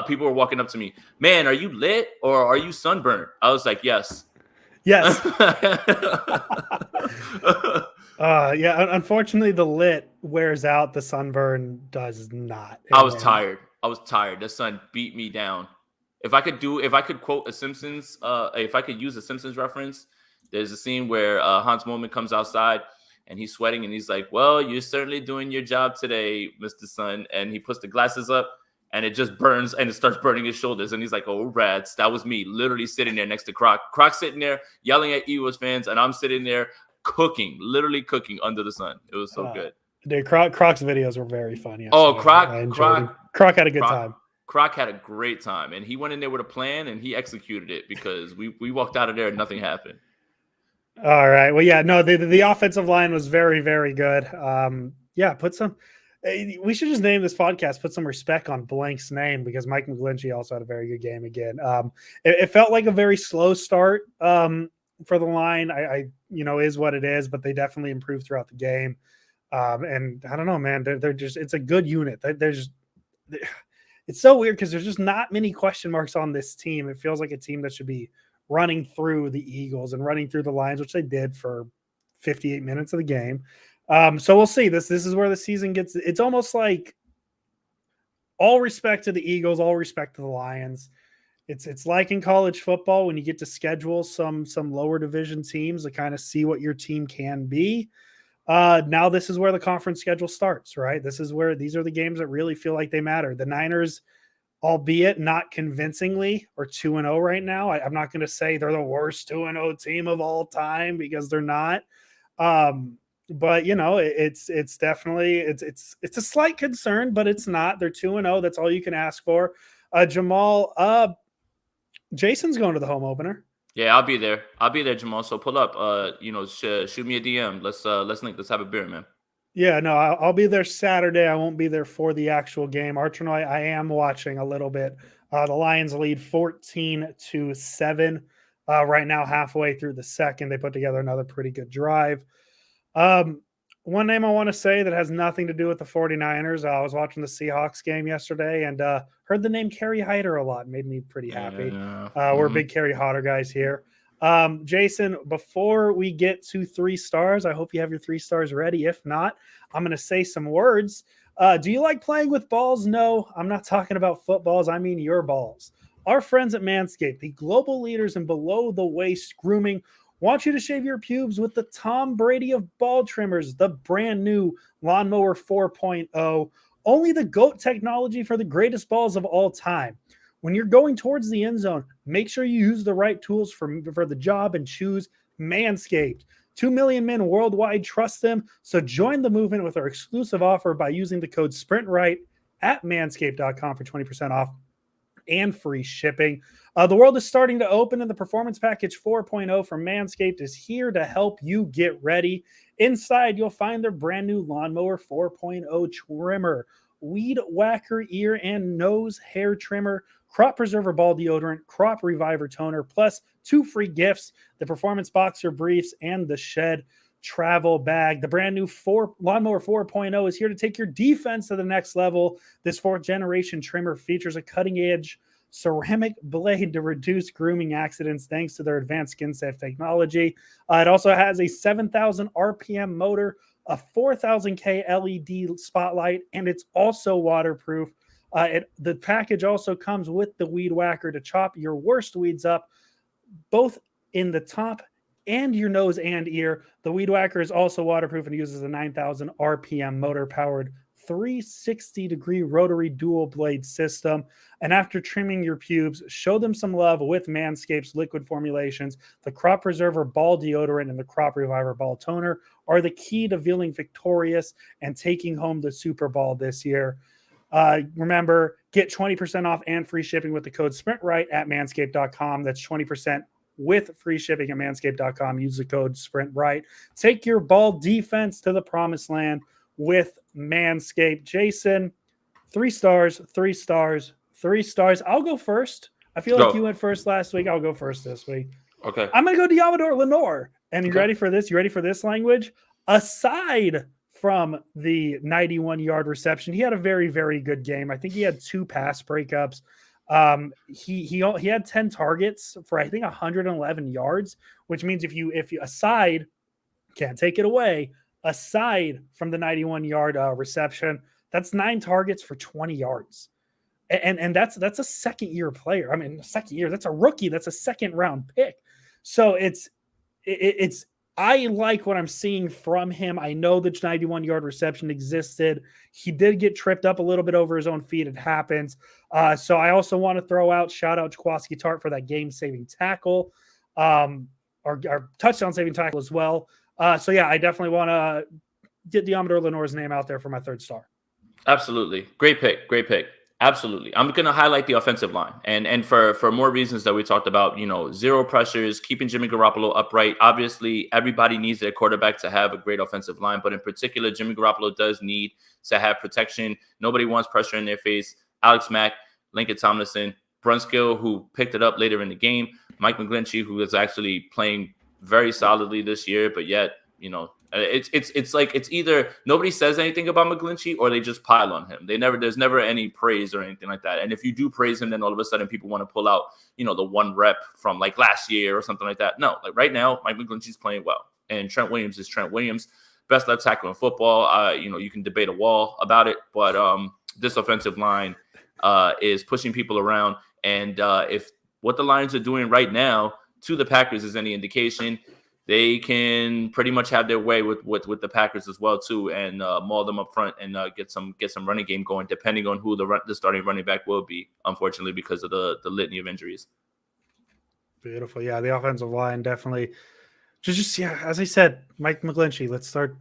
Speaker 1: People were walking up to me, man, are you lit or are you sunburned? I was like, yes.
Speaker 2: Yeah. Unfortunately, the lit wears out. The sunburn does not.
Speaker 1: I was tired. The sun beat me down. If I could quote a Simpsons, if I could use a Simpsons reference, there's a scene where Hans Moleman comes outside and he's sweating and he's like, well, you're certainly doing your job today, Mr. Sun. And he puts the glasses up and it just burns and it starts burning his shoulders. And he's like, oh, rats. That was me literally sitting there next to Croc. Croc's sitting there yelling at Eagles fans and I'm sitting there literally cooking under the sun. It was so good.
Speaker 2: Dude, Croc's videos were very funny.
Speaker 1: Oh, Croc
Speaker 2: had a good time.
Speaker 1: Croc had a great time. And he went in there with a plan and he executed it because we walked out of there and nothing happened.
Speaker 2: All right. Well, yeah, no, the offensive line was very, very good. We should just name this podcast, put some respect on Blank's name because Mike McGlinchey also had a very good game again. It felt like a very slow start for the line. I is what it is, but they definitely improved throughout the game. And I don't know, man, they're just, it's a good unit. It's so weird because there's just not many question marks on this team. It feels like a team that should be running through the Eagles and running through the Lions, which they did for 58 minutes of the game. So we'll see. This is where the season gets. It's almost like all respect to the Eagles, all respect to the Lions. It's like in college football when you get to schedule some lower division teams to kind of see what your team can be. Now this is where the conference schedule starts, right? These are the games that really feel like they matter. The Niners, albeit not convincingly, are 2-0 right now. I'm not going to say they're the worst 2-0 team of all time because they're not. But it's definitely it's a slight concern, but it's not. They're 2-0. That's all you can ask for. Jamal, Jason's going to the home opener.
Speaker 1: Yeah, I'll be there, Jamal. So pull up. Shoot me a DM. Let's link. Let's have a beer, man. Yeah, no,
Speaker 2: I'll be there Saturday. I won't be there for the actual game. Archer and I am watching a little bit. The Lions lead 14-7 right now, halfway through the second. They put together another pretty good drive. One name I want to say that has nothing to do with the 49ers. I was watching the Seahawks game yesterday and heard the name Kerry Hyder a lot. Made me pretty happy. We're big Kerry Hyder guys here. Jason, before we get to 3 stars, I hope you have your 3 stars ready. If not, I'm going to say some words. Do you like playing with balls? No, I'm not talking about footballs. I mean your balls. Our friends at Manscaped, the global leaders in below-the-waist grooming, want you to shave your pubes with the Tom Brady of ball trimmers, the brand new Lawnmower 4.0. Only the GOAT technology for the greatest balls of all time. When you're going towards the end zone, make sure you use the right tools for the job and choose Manscaped. 2 million men worldwide trust them, so join the movement with our exclusive offer by using the code SPRINTRIGHT at manscaped.com for 20% off and free shipping. The world is starting to open, and the Performance Package 4.0 from Manscaped is here to help you get ready. Inside, you'll find their brand new Lawnmower 4.0 trimmer, Weed Whacker ear and nose hair trimmer, Crop Preserver ball deodorant, Crop Reviver toner, plus 2 free gifts, the Performance Boxer briefs and the Shed travel bag. The brand new Lawnmower 4.0 is here to take your defense to the next level. This 4th generation trimmer features a cutting-edge ceramic blade to reduce grooming accidents thanks to their advanced skin safe technology. It also has a 7,000 RPM motor, a 4000K LED spotlight, and it's also waterproof. The package also comes with the weed whacker to chop your worst weeds up, both in the top and your nose and ear. The weed whacker is also waterproof and uses a 9,000 RPM motor powered 360-degree rotary dual blade system. And after trimming your pubes, show them some love with Manscaped's liquid formulations. The Crop Preserver Ball Deodorant and the Crop Reviver Ball Toner are the key to feeling victorious and taking home the Super Bowl this year. Remember, get 20% off and free shipping with the code SprintRight at manscaped.com. That's 20% with free shipping at manscaped.com. Use the code SprintRight. Take your ball defense to the promised land with Manscaped. Jason, 3 stars, 3 stars, 3 stars. I'll go first. I feel like you went first last week. I'll go first this week.
Speaker 1: Okay.
Speaker 2: I'm going to go Diamador Lenore. And you ready for this? You ready for this language? Aside from the 91-yard reception, he had a very, very good game. I think he had 2 pass breakups. He had 10 targets for, I think, 111 yards, which means if you aside, can't take it away, aside from the 91-yard reception, that's 9 targets for 20 yards. And that's a second-year player. I mean, second year, that's a rookie. That's a second-round pick. So it's I like what I'm seeing from him. I know the 91-yard reception existed. He did get tripped up a little bit over his own feet. It happens. So I also want to shout out Jaquaski Tart for that game-saving tackle, or touchdown-saving tackle as well. So yeah, I definitely want to get Diamador Lenore's name out there for my 3rd star.
Speaker 1: Absolutely. Great pick. Absolutely. I'm going to highlight the offensive line. And for more reasons that we talked about, 0 pressures, keeping Jimmy Garoppolo upright. Obviously, everybody needs their quarterback to have a great offensive line. But in particular, Jimmy Garoppolo does need to have protection. Nobody wants pressure in their face. Alex Mack, Lincoln Tomlinson, Brunskill, who picked it up later in the game. Mike McGlinchey, who is actually playing very solidly this year, but yet, it's like it's either nobody says anything about McGlinchey or they just pile on him. There's never any praise or anything like that. And if you do praise him, then all of a sudden people want to pull out, the 1 rep from like last year or something like that. No, like right now, Mike McGlinchey's playing well, and Trent Williams is Trent Williams, best left tackle in football. You can debate a wall about it, but this offensive line is pushing people around, and if what the Lions are doing right now to the Packers is any indication, they can pretty much have their way with the Packers as well too, and maul them up front and get some running game going, depending on who the starting running back will be. Unfortunately, because of the litany of injuries.
Speaker 2: Beautiful, yeah. The offensive line definitely. Just as I said, Mike McGlinchey. Let's start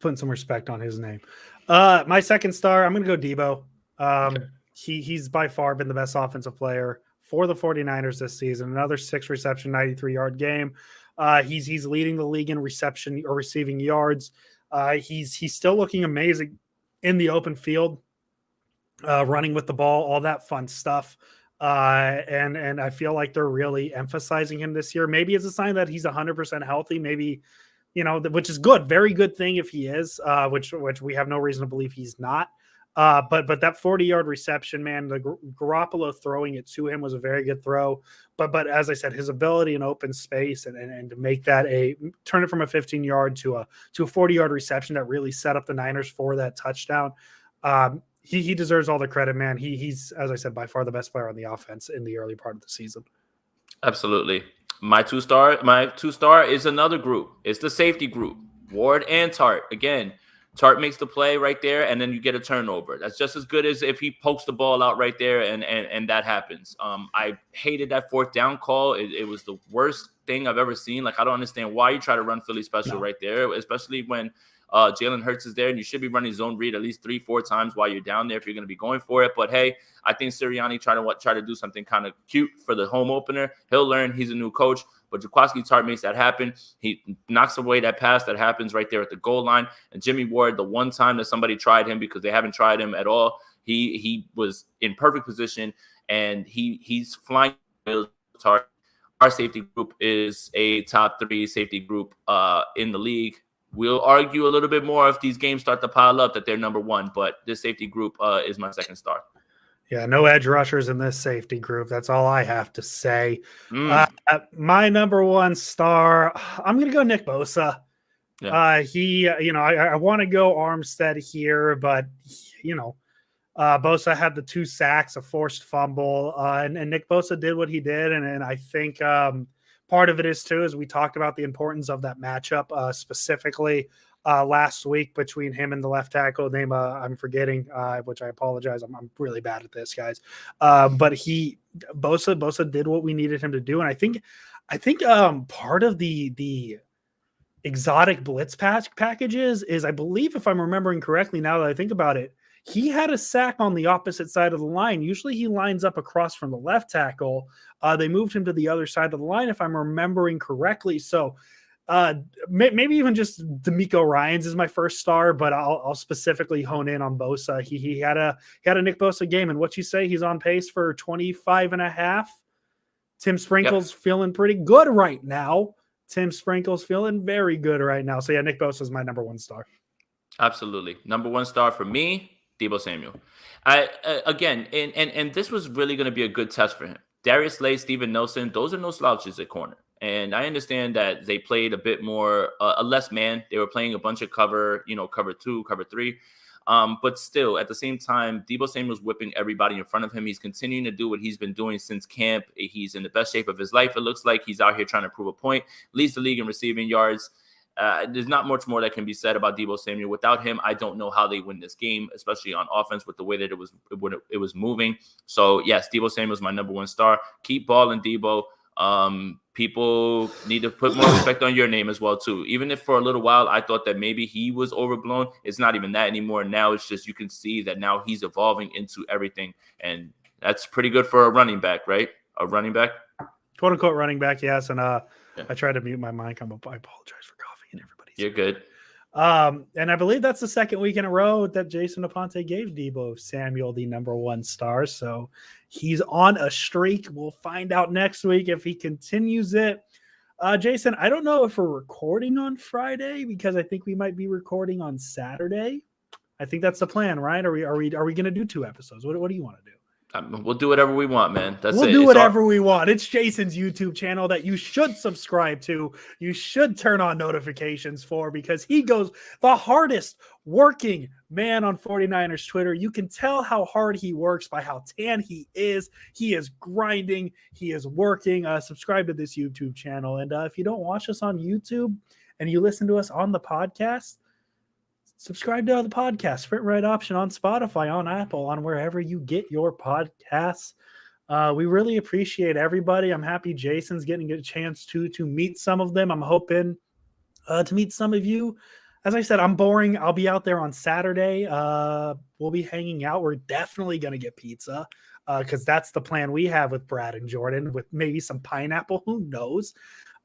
Speaker 2: putting some respect on his name. My 2nd star, I'm going to go Debo. Okay. He's by far been the best offensive player for the 49ers this season. Another 6 reception, 93-yard game. He's leading the league in reception or receiving yards. He's still looking amazing in the open field, running with the ball, all that fun stuff. And I feel like they're really emphasizing him this year. Maybe it's a sign that he's 100% healthy. Maybe, which is good, very good thing if he is, which we have no reason to believe he's not. But that 40-yard reception, man, the Garoppolo throwing it to him was a very good throw. But as I said, his ability in open space and to make that turn it from a 15-yard to a 40-yard reception that really set up the Niners for that touchdown. He deserves all the credit, man. He's, as I said, by far the best player on the offense in the early part of the season.
Speaker 1: Absolutely. My two star is another group. It's the safety group, Ward and Tart. Again, Tart makes the play right there, and then you get a turnover. That's just as good as if he pokes the ball out right there, and that happens. I hated that 4th down call. It was the worst thing I've ever seen. Like, I don't understand why you try to run Philly special right there, especially when Jalen Hurts is there, and you should be running zone read at least 3-4 times while you're down there if you're going to be going for it. But hey, I think Sirianni try to do something kind of cute for the home opener. He'll learn. He's a new coach. But Jaquaski Tart makes that happen. He knocks away that pass that happens right there at the goal line. And Jimmy Ward, the one time that somebody tried him because they haven't tried him at all, he was in perfect position, and he's flying. Tart. Our safety group is a top 3 safety group in the league. We'll argue a little bit more if these games start to pile up that they're number 1, but this safety group is my 2nd star.
Speaker 2: Yeah, no edge rushers in this safety group. That's all I have to say. My number 1 star, I'm going to go Nick Bosa.
Speaker 1: Yeah.
Speaker 2: I want to go Armstead here, but Bosa had the 2 sacks, a forced fumble, and Nick Bosa did what he did, and I think part of it is too, as we talked about the importance of that matchup, specifically last week between him and the left tackle name I'm forgetting, which I apologize. I'm really bad at this, guys. But Bosa did what we needed him to do, and I think part of the exotic blitz packages is, I believe, if I'm remembering correctly, now that I think about it, he had a sack on the opposite side of the line. Usually he lines up across from the left tackle. They moved him to the other side of the line, if I'm remembering correctly. So maybe even just D'Amico Ryans is my first star, but I'll specifically hone in on Bosa. He had a Nick Bosa game, and what you say, he's on pace for 25.5. Tim Sprinkle's feeling pretty good right now. Tim Sprinkle's feeling very good right now. So yeah, Nick Bosa is my number 1 star.
Speaker 1: Absolutely. Number 1 star for me, Deebo Samuel. Again, and this was really going to be a good test for him. Darius Slay, Steven Nelson, those are no slouches at corner. And I understand that they played a bit more, a less man. They were playing a bunch of cover 2, cover 3. But still, at the same time, Deebo Samuel's whipping everybody in front of him. He's continuing to do what he's been doing since camp. He's in the best shape of his life. It looks like he's out here trying to prove a point. Leads the league in receiving yards. There's not much more that can be said about Deebo Samuel. Without him, I don't know how they win this game, especially on offense with the way that it was moving. So yes, Deebo Samuel is my number 1 star. Keep balling, Deebo. People need to put more respect on your name as well too. Even if for a little while I thought that maybe he was overblown, it's not even that anymore. Now it's just, you can see that now he's evolving into everything, and that's pretty good for a running back, right? A running back,
Speaker 2: quote unquote running back, yes. And I tried to mute my mic. I apologize for coughing and everybody's.
Speaker 1: You're good.
Speaker 2: And I believe that's the second week in a row that Jason Aponte gave Deebo Samuel the number 1 star. So he's on a streak. We'll find out next week if he continues it. Jason, I don't know if we're recording on Friday, because I think we might be recording on Saturday. I think that's the plan, right? Are we going to do 2 episodes? What do you want to do?
Speaker 1: We'll do whatever we want, man.
Speaker 2: We'll do whatever we want. It's Jason's YouTube channel that you should subscribe to. You should turn on notifications for, because he goes the hardest working man on 49ers Twitter. You can tell how hard he works by how tan he is. He is grinding. He is working. Subscribe to this YouTube channel. And if you don't watch us on YouTube and you listen to us on the podcast, subscribe to the podcast, Sprint Right Option on Spotify, on Apple, on wherever you get your podcasts. We really appreciate everybody. I'm happy Jason's getting a chance to meet some of them. I'm hoping to meet some of you. As I said, I'm boring. I'll be out there on Saturday. We'll be hanging out. We're definitely going to get pizza, because that's the plan we have with Brad and Jordan, with maybe some pineapple. Who knows?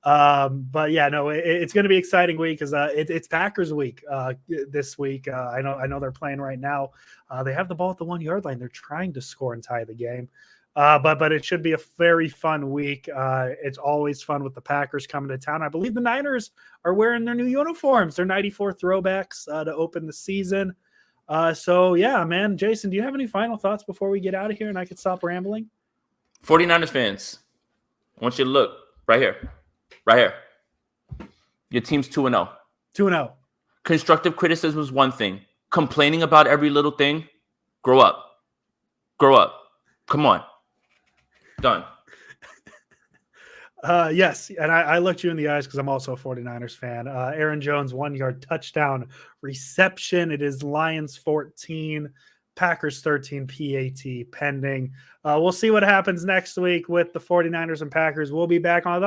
Speaker 2: But yeah, no, it's going to be an exciting week, because it's Packers week this week. I know they're playing right now. They have the ball at the 1 yard line. They're trying to score and tie the game. But it should be a very fun week. It's always fun with the Packers coming to town. I believe the Niners are wearing their new uniforms. They're 94 throwbacks to open the season. So yeah, man. Jason, do you have any final thoughts before we get out of here and I can stop rambling?
Speaker 1: 49ers fans, I want you to look right here. Right here. Your team's 2-0.
Speaker 2: 2-0.
Speaker 1: Constructive criticism is one thing. Complaining about every little thing, grow up. Grow up. Come on. Done.
Speaker 2: Yes, and I looked you in the eyes because I'm also a 49ers fan. Aaron Jones, 1 yard touchdown reception. It is Lions 14, Packers 13, PAT pending. We'll see what happens next week with the 49ers and Packers. We'll be back on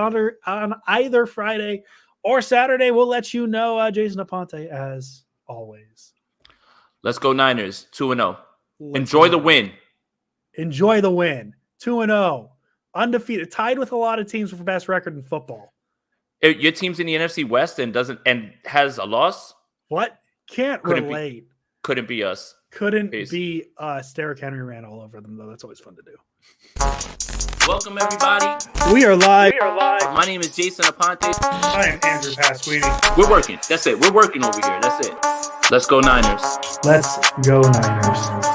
Speaker 2: either Friday or Saturday. We'll let you know. Jason Aponte, as always.
Speaker 1: Let's go Niners, 2-0. Enjoy the win.
Speaker 2: Enjoy the win. 2-0. Undefeated. Tied with a lot of teams for the best record in football.
Speaker 1: Your team's in the NFC West and has a loss?
Speaker 2: What? Can't relate.
Speaker 1: Couldn't be us.
Speaker 2: Couldn't be us. Derrick Henry ran all over them, though. That's always fun to do.
Speaker 1: Welcome, everybody.
Speaker 2: We are live.
Speaker 1: My name is Jason Aponte.
Speaker 2: I am Andrew Pasquini.
Speaker 1: We're working. That's it. We're working over here. That's it. Let's go Niners.
Speaker 2: Let's go Niners.